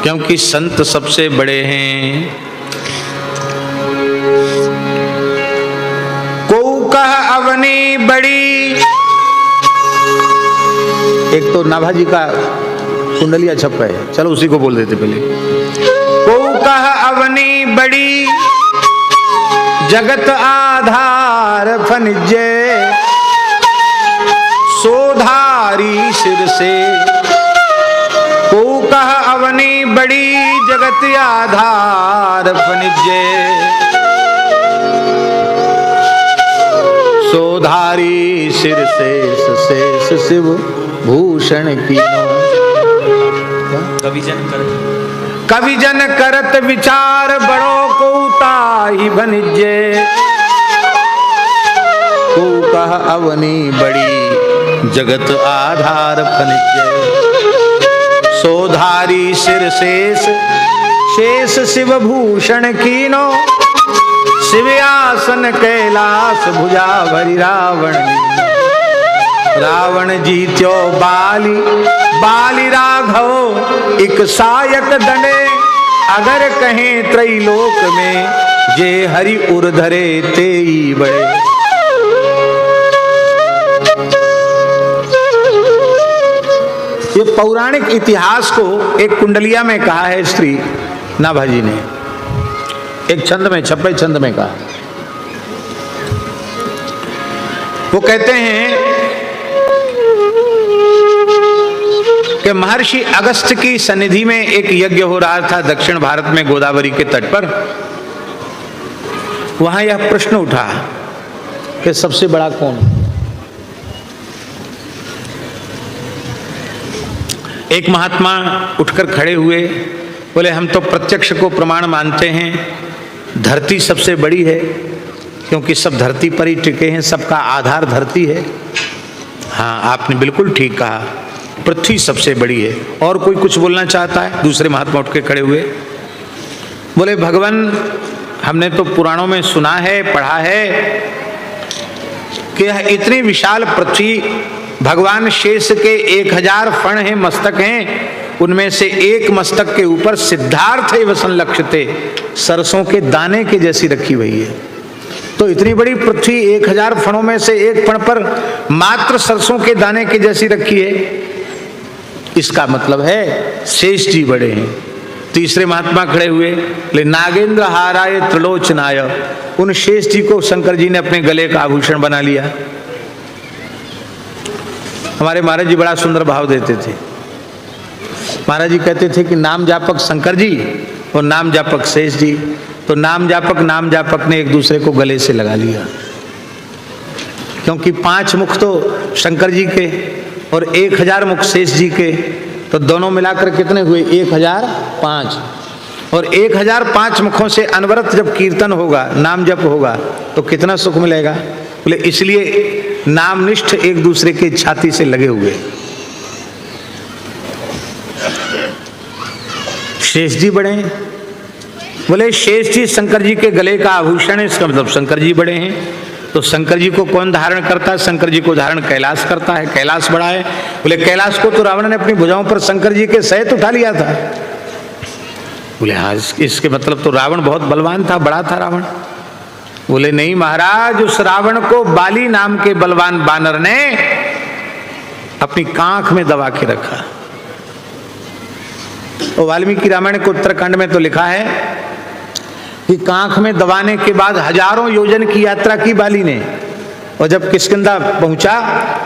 क्योंकि संत सबसे बड़े हैं। को कह अवनी बड़ी, एक तो नाभाजी का कुंडलिया छप है, चलो उसी को बोल देते पहले। को कह अवनी बड़ी जगत आधार फनिजे, सोधारी सिर से। को कह अवनी बड़ी जगत आधार फनिजे, सोधारी सिर शेष शिव भूषण की। कवि जन करत विचार बड़ो को ताहि भनिजे। को कह अवनी बड़ी जगत आधार फनिजे, सोधारी सिर शेष शिव भूषण कीनो। शिव्यासन कैलाश भुजा भरी रावण, रावण जीत्यो बाली राघव एक सायक दंडे। अगर कहें त्रैलोक में जे हरि उर धरे तेई बड़े। ये पौराणिक इतिहास को एक कुंडलिया में कहा है श्री नाभाजी ने, एक छंद में, छप्पे छंद में कहा। वो कहते हैं कि महर्षि अगस्त्य की सन्निधि में एक यज्ञ हो रहा था दक्षिण भारत में गोदावरी के तट पर। वहां यह प्रश्न उठा कि सबसे बड़ा कौन? एक महात्मा उठकर खड़े हुए, बोले हम तो प्रत्यक्ष को प्रमाण मानते हैं, धरती सबसे बड़ी है, क्योंकि सब धरती पर ही टिके हैं, सबका आधार धरती है। हाँ, आपने बिल्कुल ठीक कहा, पृथ्वी सबसे बड़ी है। और कोई कुछ बोलना चाहता है? दूसरे महात्मा उठ के खड़े हुए, बोले भगवान हमने तो पुराणों में सुना है, पढ़ा है कि यह इतनी विशाल पृथ्वी, भगवान शेष के 1000 फण हैं, मस्तक हैं, उनमें से एक मस्तक के ऊपर सिद्धार्थ वसन लक्ष्यते, सरसों के दाने के जैसी रखी हुई है। तो इतनी बड़ी पृथ्वी 1000 फणों में से एक फण पर मात्र सरसों के दाने के जैसी रखी है, इसका मतलब है शेष जी बड़े हैं। तीसरे महात्मा खड़े हुए, ले नागेंद्र हाराय त्रिलोचनाय, उन शेष जी को शंकर जी ने अपने गले का आभूषण बना लिया। हमारे महाराज जी बड़ा सुंदर भाव देते थे। महाराज जी कहते थे कि नाम जापक शंकर जी और नाम जापक शेष जी, तो नाम जापक ने एक दूसरे को गले से लगा लिया, क्योंकि 5 मुख तो शंकर जी के और 1000 मुख शेष जी के, तो दोनों मिलाकर कितने हुए? 1005। और 1005 मुखों से अनवरत जब कीर्तन होगा, नाम जप होगा, तो कितना सुख मिलेगा। बोले इसलिए नामनिष्ठ एक दूसरे के छाती से लगे हुए। शेष जी बड़े हैं, बोले शेष जी शंकर जी के गले का आभूषण है, इसका मतलब शंकर जी बड़े हैं। तो शंकर जी को कौन धारण करता है? शंकर जी को धारण कैलाश करता है, कैलाश बड़ा है। बोले कैलाश को तो रावण ने अपनी भुजाओं पर शंकर जी के सहित उठा लिया था। बोले हाँ, इसके मतलब तो रावण बहुत बलवान था, बड़ा था रावण। बोले नहीं महाराज, उस रावण को बाली नाम के बलवान बानर ने अपनी कांख में दबा के रखा। और वाल्मीकि रामायण के उत्तरकांड में तो लिखा है कि कांख में दबाने के बाद हजारों योजन की यात्रा की बाली ने, और जब किष्किंधा पहुंचा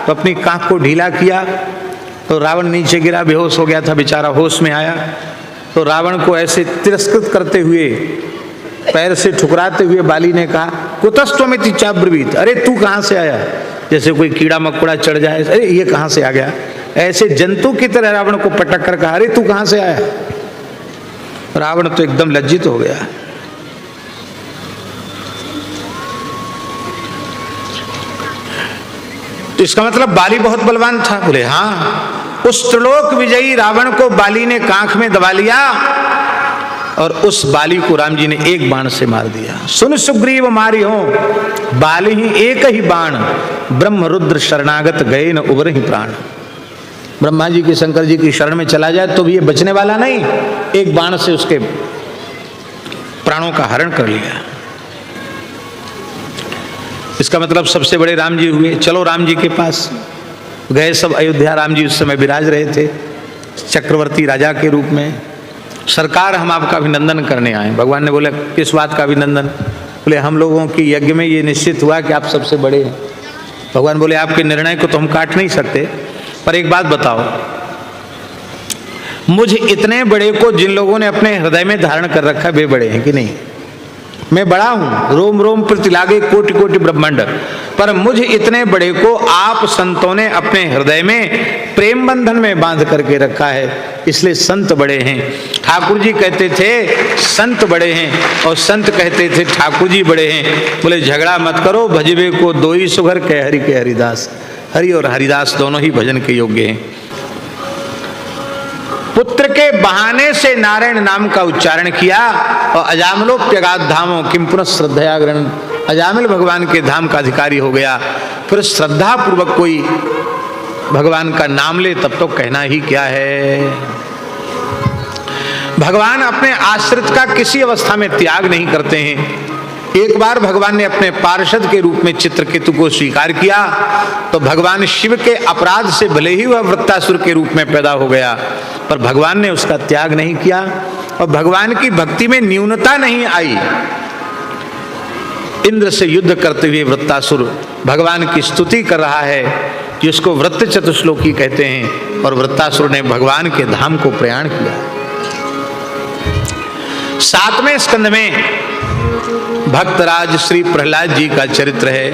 तो अपनी कांख को ढीला किया, तो रावण नीचे गिरा, बेहोश हो गया था बेचारा। होश में आया तो रावण को ऐसे तिरस्कृत करते हुए, पैर से ठुकराते हुए बाली ने कहा, कुतस्त्वमिति चाब्रवीत, अरे तू कहां से आया? जैसे कोई कीड़ा मकोड़ा चढ़ जाए, अरे ये कहां से आ गया? ऐसे जंतु की तरह रावण को पटक कर कहा, अरे तू कहां से आया? रावण तो एकदम लज्जित हो गया। तो इसका मतलब बाली बहुत बलवान था। बोले हाँ, उस त्रिलोक विजयी रावण को बाली ने कांख में दबा लिया, और उस बाली को राम जी ने एक बाण से मार दिया। सुन सुग्रीव मारी हो बाली ही एक ही बाण, ब्रह्म रुद्र शरणागत गए न उबर ही प्राण। ब्रह्मा जी की शंकर जी की शरण में चला जाए तो भी ये बचने वाला नहीं, एक बाण से उसके प्राणों का हरण कर लिया। इसका मतलब सबसे बड़े राम जी हुए। चलो राम जी के पास गए सब अयोध्या। राम जी उस समय विराज रहे थे चक्रवर्ती राजा के रूप में। सरकार हम आपका अभिनंदन करने आए। भगवान ने बोले किस बात का अभिनंदन? बोले हम लोगों की यज्ञ में ये निश्चित हुआ कि आप सबसे बड़े हैं। भगवान बोले आपके निर्णय को तो हम काट नहीं सकते, पर एक बात बताओ, मुझ इतने बड़े को जिन लोगों ने अपने हृदय में धारण कर रखा, वे बड़े हैं कि नहीं? मैं बड़ा हूं, रोम रोम प्रति लागे कोटि कोटि ब्रह्मांड, पर मुझ इतने बड़े को आप संतों ने अपने हृदय में प्रेम बंधन में बांध करके रखा है, इसलिए संत बड़े हैं। ठाकुर जी कहते थे संत बड़े हैं, और संत कहते थे ठाकुर जी बड़े हैं। बोले झगड़ा मत करो, भजबे को दो ही सुघर कह हरि के हरिदास। हरि और हरिदास दोनों ही भजन के योग्य हैं। पुत्र के बहाने से नारायण नाम का उच्चारण किया, और अजामिलोप्यगाध धामों किम पुनः श्रद्धया ग्रहण, अजामिल भगवान के धाम का अधिकारी हो गया। फिर श्रद्धा पूर्वक कोई भगवान का नाम ले तब तो कहना ही क्या है। भगवान अपने आश्रित का किसी अवस्था में त्याग नहीं करते हैं। एक बार भगवान ने अपने पार्षद के रूप में चित्रकेतु को स्वीकार किया, तो भगवान शिव के अपराध से भले ही वह वृत्तासुर के रूप में पैदा हो गया, पर भगवान ने उसका त्याग नहीं किया, और भगवान की भक्ति में न्यूनता नहीं आई। इंद्र से युद्ध करते हुए वृत्तासुर भगवान की स्तुति कर रहा है जिसको वृत्त चतुश्लोकी कहते हैं, और वृत्तासुर ने भगवान के धाम को प्रयाण किया। 7वें स्कंद में भक्तराज श्री प्रहलाद जी का चरित्र है।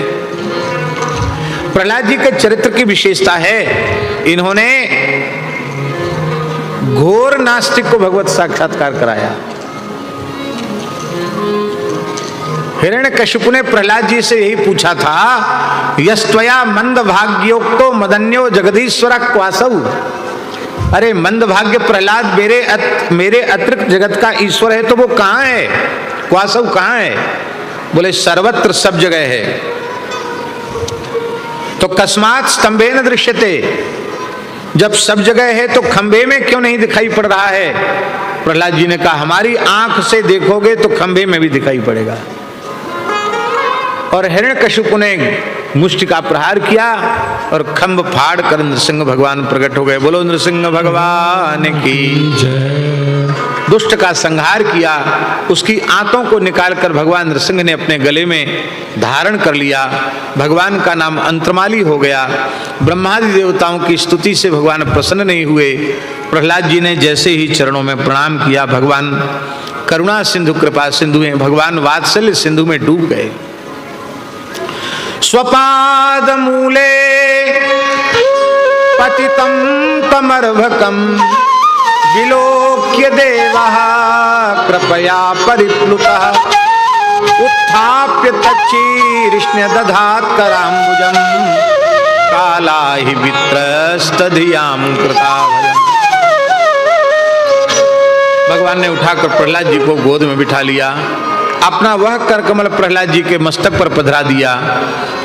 प्रहलाद जी के चरित्र की विशेषता है, इन्होंने घोर नास्तिक को भगवत साक्षात्कार कराया। हिरण्यकशिपु ने प्रहलाद जी से यही पूछा था, यस्त्वया मंद भाग्योक्तो मदन्यो जगदीश्वर क्वासौ। अरे मंद भाग्य प्रहलाद मेरे अतिरिक्त जगत का ईश्वर है तो वो कहां है? क्वासौ कहां है? बोले सर्वत्र, सब जगह है। तो कस्मात् स्तंभेन दृश्यते, जब सब जगह है तो खंभे में क्यों नहीं दिखाई पड़ रहा है? प्रहलाद जी ने कहा, हमारी आंख से देखोगे तो खंभे में भी दिखाई पड़ेगा। और हिरण्यकशिपु ने मुष्टि का प्रहार किया और खंभ फाड़ कर नृसिंह भगवान प्रकट हो गए। बोलो नृसिंह भगवान की जय। दुष्ट का संहार किया, उसकी आंतों को निकालकर भगवान नृसिंह ने अपने गले में धारण कर लिया। भगवान का नाम अंतरमाली हो गया। ब्रह्मादि देवताओं की स्तुति से भगवान प्रसन्न नहीं हुए। प्रहलाद जी ने जैसे ही चरणों में प्रणाम किया, भगवान करुणा सिंधु कृपा सिंधु में, भगवान वात्सल्य सिंधु में डूब गए। स्वपाद मूले पतितं तमर्भकं विलोक्य देवः कृपया परिप्लुतः उत्थाप्य तच्छीर्ष्ण्य दधात् कराम्बुजं कालाहि वित्रस्तधियां कृताभयम्। भगवान ने उठाकर प्रहलाद जी को गोद में बिठा लिया, अपना वह कर कमल प्रहलाद जी के मस्तक पर पधरा दिया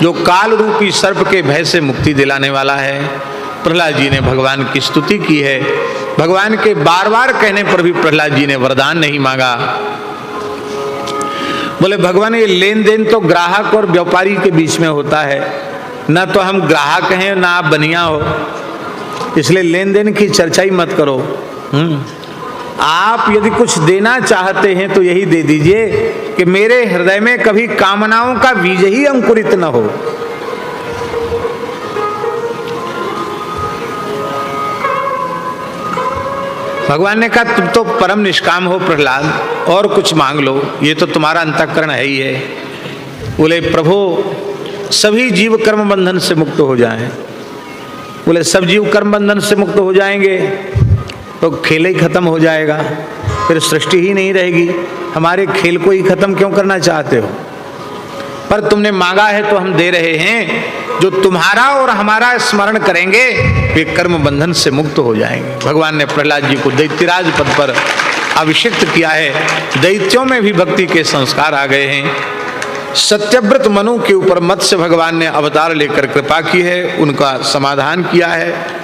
जो काल रूपी सर्प के भय से मुक्ति दिलाने वाला है। प्रहलाद जी ने भगवान की स्तुति की है। भगवान के बार बार कहने पर भी प्रहलाद जी ने वरदान नहीं मांगा। बोले भगवान, ये लेन देन तो ग्राहक और व्यापारी के बीच में होता है, ना तो हम ग्राहक हैं ना आप बनिया हो, इसलिए लेन देन की चर्चा ही मत करो। आप यदि कुछ देना चाहते हैं तो यही दे दीजिए कि मेरे हृदय में कभी कामनाओं का बीज ही अंकुरित न हो। भगवान ने कहा, तुम तो परम निष्काम हो प्रहलाद, और कुछ मांग लो, ये तो तुम्हारा अंतःकरण है ही है। बोले प्रभु, सभी जीव कर्म बंधन से मुक्त हो जाएं। बोले सब जीव कर्म बंधन से मुक्त हो जाएंगे तो खेल ही खत्म हो जाएगा, फिर सृष्टि ही नहीं रहेगी। हमारे खेल को ही खत्म क्यों करना चाहते हो? पर तुमने मांगा है तो हम दे रहे हैं। जो तुम्हारा और हमारा स्मरण करेंगे वे कर्म बंधन से मुक्त हो जाएंगे। भगवान ने प्रहलाद जी को दैत्यराज पद पर अभिषिक्त किया है। दैत्यों में भी भक्ति के संस्कार आ गए हैं। सत्यव्रत मनु के ऊपर मत्स्य भगवान ने अवतार लेकर कृपा की है, उनका समाधान किया है।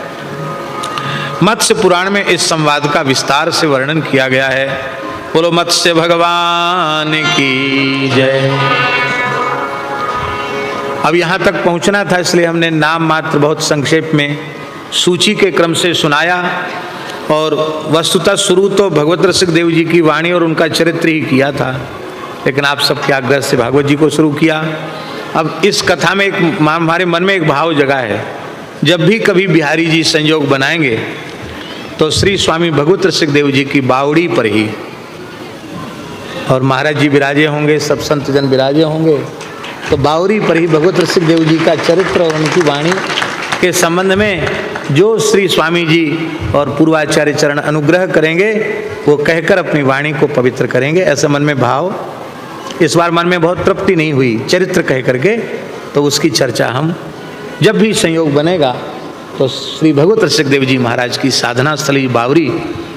मत्स्य पुराण में इस संवाद का विस्तार से वर्णन किया गया है। बोलो मत्स्य भगवान की जय। अब यहाँ तक पहुँचना था, इसलिए हमने नाम मात्र बहुत संक्षेप में सूची के क्रम से सुनाया। और वस्तुतः शुरू तो भगवत रसिक देव जी की वाणी और उनका चरित्र ही किया था, लेकिन आप सबके आग्रह से भागवत जी को शुरू किया। अब इस कथा में हमारे मन में एक भाव जगा है, जब भी कभी बिहारी जी संयोग बनाएंगे तो श्री स्वामी भगवत रसिक देव जी की बावड़ी पर ही, और महाराज जी विराजे होंगे, सब संत जन विराजे होंगे, तो बावड़ी पर ही भगवत रसिक देव जी का चरित्र और उनकी वाणी के संबंध में जो श्री स्वामी जी और पूर्वाचार्य चरण अनुग्रह करेंगे वो कहकर अपनी वाणी को पवित्र करेंगे। ऐसा मन में भाव, इस बार मन में बहुत तृप्ति नहीं हुई चरित्र कह करके, तो उसकी चर्चा हम जब भी संयोग बनेगा तो श्री भगवत रसिक देव जी महाराज की साधना स्थली बावरी,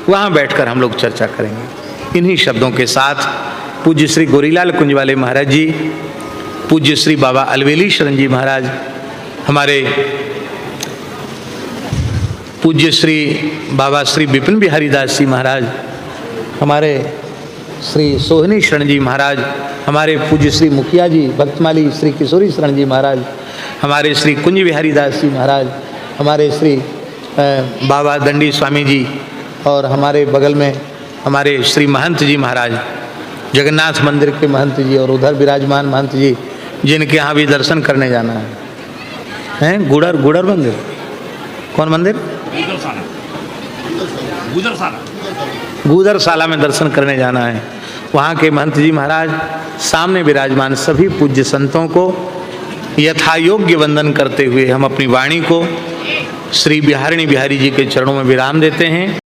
वहाँ बैठकर हम लोग चर्चा करेंगे। इन्हीं शब्दों के साथ पूज्य श्री गोरीलाल कुंज वाले महाराज जी, पूज्य श्री बाबा अलवेली शरण जी महाराज, हमारे पूज्य श्री बाबा श्री विपिन बिहारी दास जी महाराज, हमारे श्री सोहनी शरण जी महाराज, हमारे पूज्य श्री मुखिया जी भक्तमाली श्री किशोरी शरण जी महाराज, हमारे श्री कुंज बिहारी दास जी महाराज, हमारे श्री बाबा दंडी स्वामी जी, और हमारे बगल में हमारे श्री महंत जी महाराज, जगन्नाथ मंदिर के महंत जी, और उधर विराजमान महंत जी जिनके यहाँ भी दर्शन करने जाना है। हैं गुड़र मंदिर, कौन मंदिर? गुदरसाला में दर्शन करने जाना है। वहाँ के महंत जी महाराज सामने विराजमान सभी पूज्य संतों को यथायोग्य वंदन करते हुए हम अपनी वाणी को श्री बिहारिणी बिहारी जी के चरणों में विराम देते हैं।